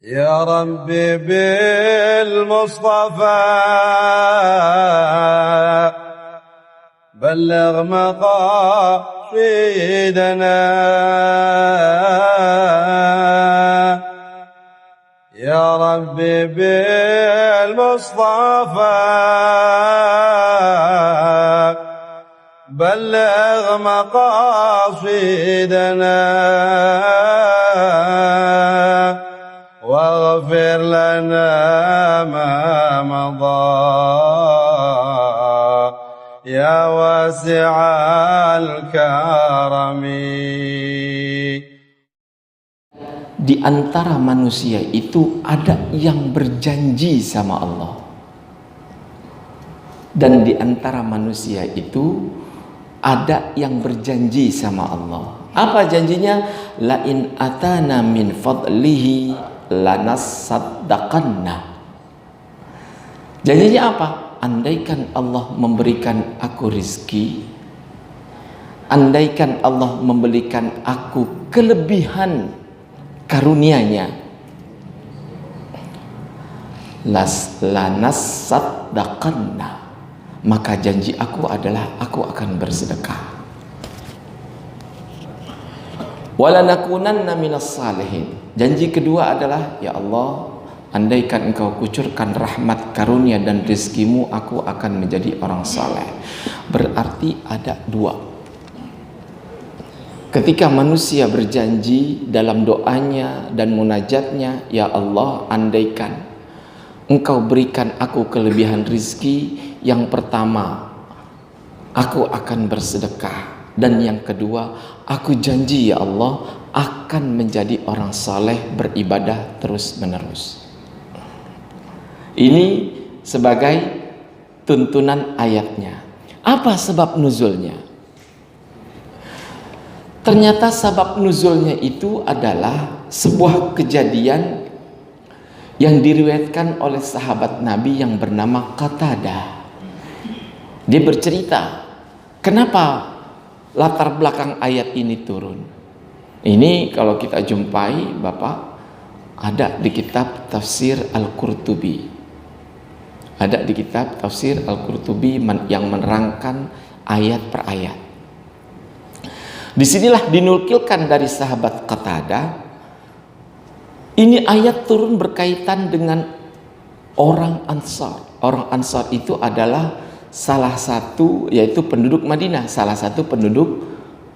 يا ربي بالمصطفى بلغ مقاصدنا يا ربي بالمصطفى بلغ مقاصدنا واغفر لنا ما مضى يا واسع الكرم. Di antara manusia itu ada yang berjanji sama Allah, dan di antara manusia itu ada yang berjanji sama Allah. Apa janjinya? La in atana min fadlihi lanasaddaqanna. Janjinya apa? Andaikan Allah memberikan aku rizki, andaikan Allah memberikan aku kelebihan karunia-Nya, lanasaddaqanna, maka janji aku adalah aku akan bersedekah. Walanakunanna minas salihin. Janji kedua adalah, ya Allah, andaikan Engkau kucurkan rahmat, karunia dan rizkimu, aku akan menjadi orang saleh. Berarti ada dua. Ketika manusia berjanji dalam doanya dan munajatnya, ya Allah, andaikan Engkau berikan aku kelebihan rizki, yang pertama aku akan bersedekah, dan yang kedua aku janji ya Allah akan menjadi orang saleh, beribadah terus menerus. Ini sebagai tuntunan ayatnya. Apa sebab nuzulnya? Ternyata sebab nuzulnya itu adalah sebuah kejadian yang diriwayatkan oleh sahabat Nabi yang bernama Qatadah. Dia bercerita, kenapa latar belakang ayat ini turun. Ini kalau kita jumpai Bapak, ada di kitab Tafsir Al-Qurtubi. Ada di kitab Tafsir Al-Qurtubi yang menerangkan ayat per ayat. Disinilah dinukilkan dari sahabat Qatadah. Ini ayat turun berkaitan dengan orang Ansar. Orang Ansar itu adalah salah satu, yaitu penduduk Madinah, salah satu penduduk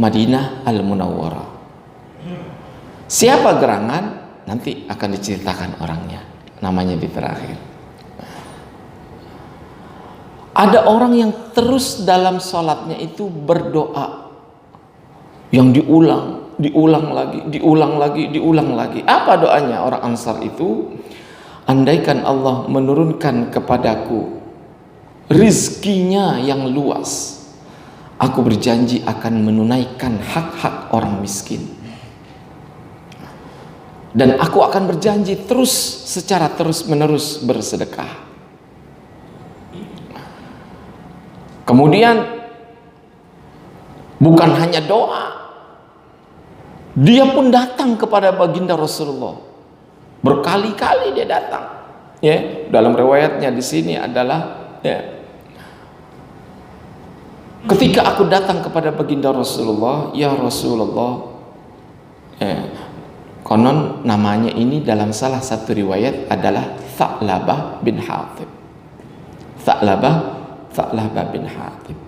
Madinah Al-Munawwarah. Siapa gerangan? Nanti akan diceritakan orangnya, namanya di terakhir. Ada orang yang terus dalam sholatnya itu berdoa, yang diulang lagi. Apa doanya orang Ansar itu? Andaikan Allah menurunkan kepadaku rizkinya yang luas, aku berjanji akan menunaikan hak-hak orang miskin, dan aku akan berjanji terus secara terus-menerus bersedekah. Kemudian bukan hanya doa, dia pun datang kepada baginda Rasulullah. Berkali-kali dia datang. Ya, dalam riwayatnya di sini adalah, ya, ketika aku datang kepada baginda Rasulullah, ya Rasulullah, konon namanya ini dalam salah satu riwayat adalah Tha'labah bin Hatib. Tha'labah bin Hatib.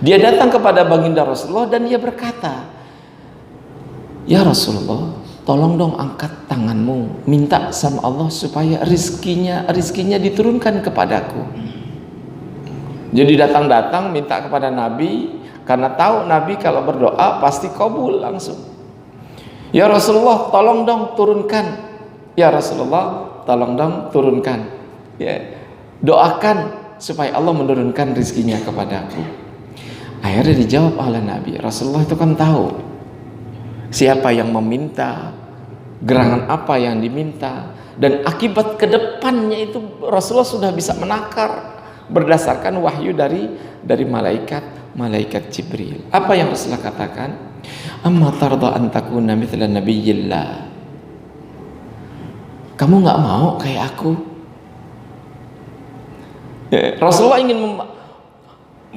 Dia datang kepada baginda Rasulullah dan dia berkata, ya Rasulullah, tolong dong angkat tanganmu, minta sama Allah supaya rizkinya diturunkan kepadaku. Jadi datang minta kepada Nabi, karena tahu Nabi kalau berdoa pasti kabul langsung. Ya Rasulullah, tolong dong turunkan. Ya Rasulullah, tolong dong turunkan. Ya, doakan supaya Allah menurunkan rizkinya kepadaku. Akhirnya dijawab oleh Nabi. Rasulullah itu kan tahu siapa yang meminta, gerangan apa yang diminta, dan akibat kedepannya itu Rasulullah sudah bisa menakar berdasarkan wahyu dari malaikat Jibril. Apa yang Rasulullah katakan? Amma tarda an takuna mithla nabiyillah. Kamu nggak mau kayak aku? Rasulullah ingin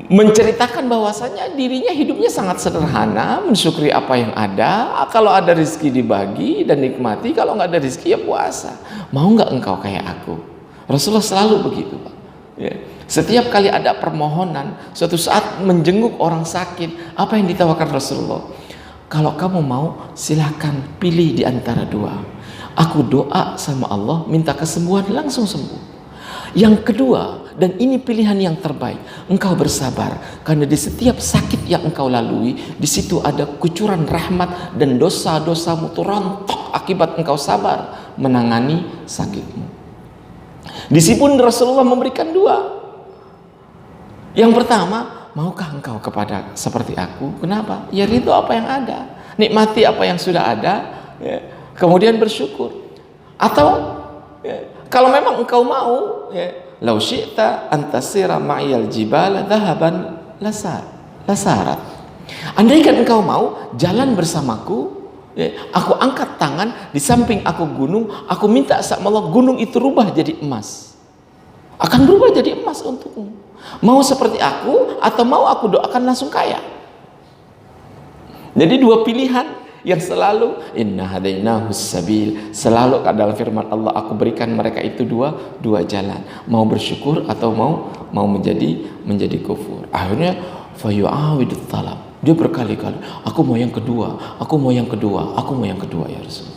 menceritakan bahwasanya dirinya hidupnya sangat sederhana, mensyukuri apa yang ada. Kalau ada rezeki dibagi dan nikmati, kalau nggak ada rezeki ya puasa. Mau nggak engkau kayak aku? Rasulullah selalu begitu, Pak. Ya. Setiap kali ada permohonan, suatu saat menjenguk orang sakit, apa yang ditawarkan Rasulullah? Kalau kamu mau, silahkan pilih di antara dua. Aku doa sama Allah, minta kesembuhan, langsung sembuh. Yang kedua, dan ini pilihan yang terbaik, engkau bersabar, karena di setiap sakit yang engkau lalui, di situ ada kucuran rahmat dan dosa-dosamu rontok akibat engkau sabar menangani sakitmu. Di sini pun Rasulullah memberikan dua. Yang pertama, maukah engkau kepada seperti aku? Kenapa? Ya ridho apa yang ada, nikmati apa yang sudah ada, ya. Kemudian bersyukur. Atau ya, kalau memang engkau mau, ya, lau syi'ta antasira ma'iyal jibala dhahaban lasarat. Andaikan engkau mau jalan bersamaku, ya, aku angkat tangan, di samping aku gunung, aku minta sama Allah gunung itu rubah jadi emas. Akan berubah jadi emas untukmu. Mau seperti aku atau mau aku doakan langsung kaya. Jadi dua pilihan yang selalu inna hadainahus sabil, selalu dalam firman Allah, aku berikan mereka itu dua jalan, mau bersyukur atau mau menjadi kufur. Akhirnya fayu'awidut talab, dia berkali-kali, aku mau yang kedua, aku mau yang kedua, aku mau yang kedua ya Rasul.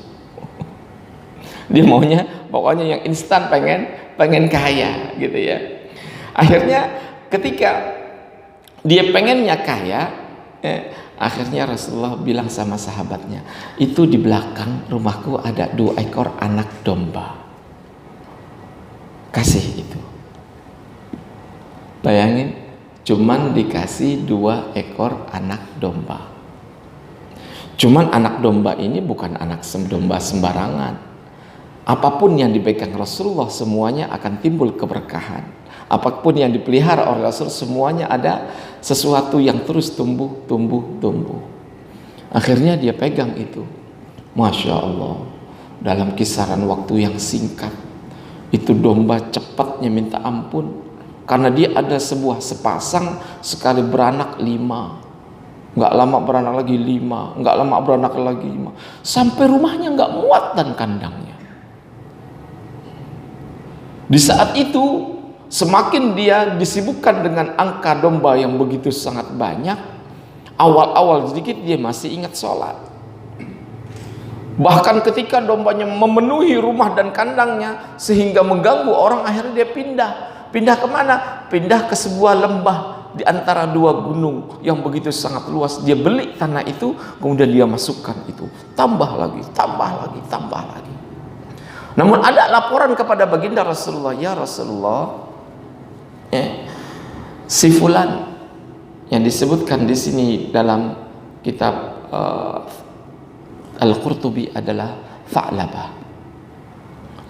Dia maunya pokoknya yang instan, pengen kaya gitu ya. Akhirnya ketika dia pengennya kaya, akhirnya Rasulullah bilang sama sahabatnya, itu di belakang rumahku ada 2 ekor anak domba, kasih itu. Bayangin, cuman dikasih 2 ekor anak domba. Cuman anak domba ini bukan anak domba sembarangan. Apapun yang dipegang Rasulullah semuanya akan timbul keberkahan. Apapun yang dipelihara oleh Rasul semuanya ada sesuatu yang terus tumbuh. Akhirnya dia pegang itu. Masya Allah, dalam kisaran waktu yang singkat itu domba cepatnya minta ampun, karena dia ada sepasang sekali beranak 5, nggak lama beranak lagi 5, nggak lama beranak lagi 5, sampai rumahnya nggak muat dan kandangnya. Di saat itu semakin dia disibukkan dengan angka domba yang begitu sangat banyak, awal-awal sedikit dia masih ingat sholat. Bahkan ketika dombanya memenuhi rumah dan kandangnya sehingga mengganggu orang, akhirnya dia pindah kemana? Pindah ke sebuah lembah di antara 2 gunung yang begitu sangat luas. Dia beli tanah itu, kemudian dia masukkan itu, tambah lagi. Namun ada laporan kepada baginda Rasulullah, ya Rasulullah, si fulan yang disebutkan di sini dalam kitab Al-Qurtubi adalah Tha'labah.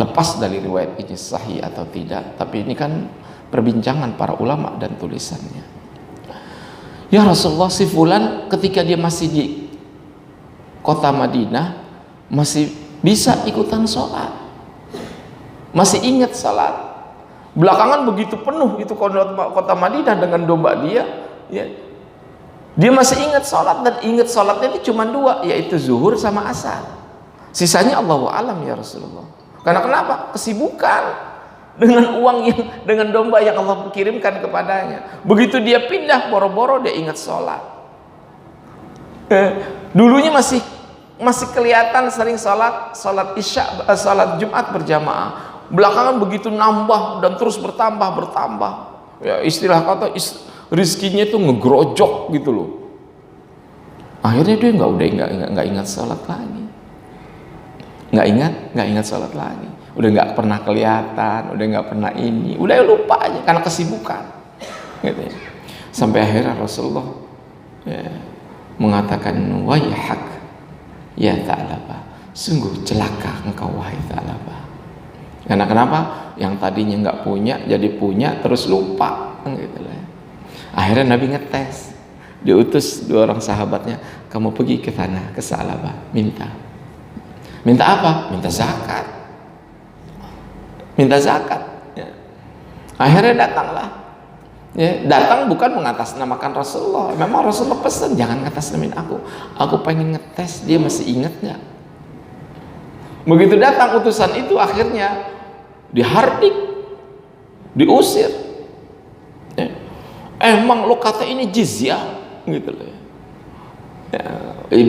Lepas dari riwayat ini sahih atau tidak, tapi ini kan perbincangan para ulama dan tulisannya. Ya Rasulullah, si fulan ketika dia masih di kota Madinah masih bisa ikutan sholat, masih ingat sholat. Belakangan begitu penuh itu kota Madinah dengan domba dia, ya. Dia masih ingat sholat, dan ingat sholatnya itu cuma 2, yaitu zuhur sama asar. Sisanya Allahu alam ya Rasulullah. Karena kenapa? Kesibukan dengan uang dengan domba yang Allah kirimkan kepadanya. Begitu dia pindah, boro-boro dia ingat sholat. Dulunya masih kelihatan sering sholat isya, sholat Jumat berjamaah. Belakangan begitu nambah dan terus bertambah. Ya, istilah kata rizkinya itu ngegrojok gitu loh. Akhirnya dia nggak ingat sholat lagi. Nggak ingat sholat lagi. Udah nggak pernah kelihatan, udah nggak pernah ini, udah lupa aja karena kesibukan. Gitu ya. Sampai akhirnya Rasulullah mengatakan, wayhak ya Tha'labah, sungguh celaka engkau wahai Tha'labah. Karena kenapa? Yang tadinya nggak punya jadi punya, terus lupa gitu lah. Akhirnya Nabi ngetes, diutus 2 orang sahabatnya, kamu pergi ke sana, ke Tha'labah, minta apa? Minta zakat. minta zakat. Ya. Akhirnya datanglah. Ya, datang bukan mengatasnamakan Rasulullah. Memang Rasulullah pesan jangan ngatasnamain aku. Aku pengen ngetes dia masih ingat nggak. Begitu datang utusan itu akhirnya dihardik, diusir. Ya. Emang lo kata ini jizyah gitu loh. Ya,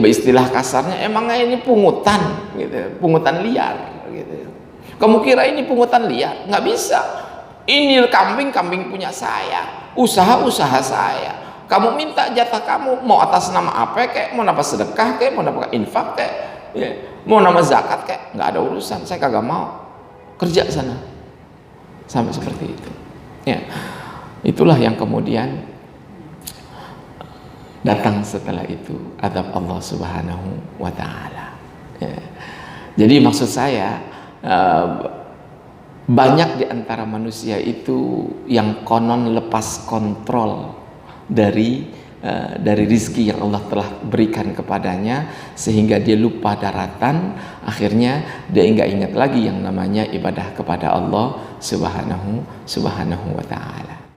istilah kasarnya emangnya ini pungutan gitu, pungutan liar gitu. Kamu kira ini pungutan liar? Nggak bisa. Ini kambing punya saya, usaha saya. Kamu minta jatah kamu mau atas nama apa kek, mau nama sedekah kek, mau nama infak kek, ya. Mau nama zakat kek, nggak ada urusan. Saya kagak mau, kerja sana. Sampai seperti itu. Ya, itulah yang kemudian datang setelah itu adab Allah Subhanahu wa Ta'ala. Ya. Jadi maksud saya banyak di antara manusia itu yang konon lepas kontrol dari rizki yang Allah telah berikan kepadanya, sehingga dia lupa daratan. Akhirnya dia nggak ingat lagi yang namanya ibadah kepada Allah Subhanahu wa Ta'ala.